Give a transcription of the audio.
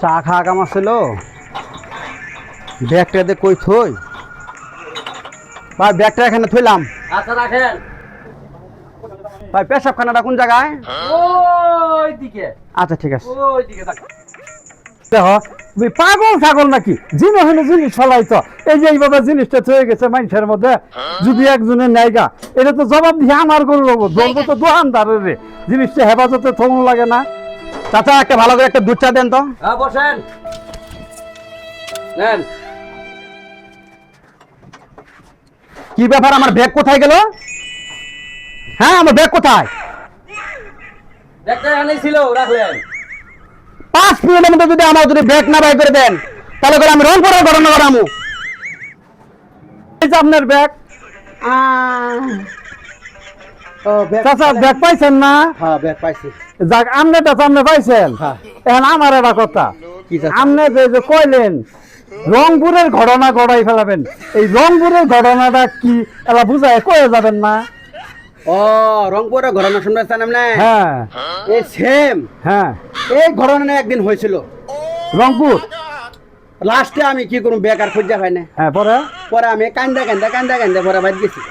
চা খাওয়া কাম ছিল, ব্যাগটা কই থই ভাই? ব্যাগটা এখানে থইলাম। আচ্ছা রাখেন। ভাই পেশাবখানাটা কোন জায়গায়? ওইদিকে। আচ্ছা ঠিক আছে। ওইদিকে থাক। দেখো তুমি পাগল ছাগল নাকি? জিনিস ফলাই তো এই যে এইভাবে জিনিসটা হয়ে গেছে মানুষের মধ্যে, যদি একজনের নাইগা এটা তো জবাব দিয়ে আমার করে লোক ধরবো তো দোকানদারের রে। জিনিসটা হেফাজতে থমন লাগে না? চাচা একটা ভালো করে একটা দুধ চা দেন তো। হ্যাঁ বসেন। নেন। কি ব্যাপার, আমার ব্যাগ কোথায় গেল? হ্যাঁ আমার ব্যাগ কোথায়? একটা এখানেই ছিল, রাখলেন। 5 মিনিটের মধ্যে যদি আমার যদি ব্যাগ না বাই করে দেন তাহলে করে আমি রংপুরের ঘটনা করামু। এই যে আপনার ব্যাগ। চাচা ব্যাগ পাইছেন না? হ্যাঁ ব্যাগ পাইছি। যাক আমনে চাচা আপনি পাইছেন। হ্যাঁ। এখন আমার একটা কথা, কি চাচা? আপনি যে কইলেন রংপুরের ঘটনা গড়াই ফেলাবেন, এই রংপুরের ঘটনাটা কি এলা বুঝায় কয়ে যাবেন না? ও রংপুরের ঘটনা শুনতেছেন আপনি? হ্যাঁ এই সেম হ্যাঁ এই ঘটনা একদিন হয়েছিল রংপুর। লাস্টে। আমি কি করুম, বেকার খুঁজে পাই না। হ্যাঁ পরে পরে আমি কান্দা পরে বাদ গেছি।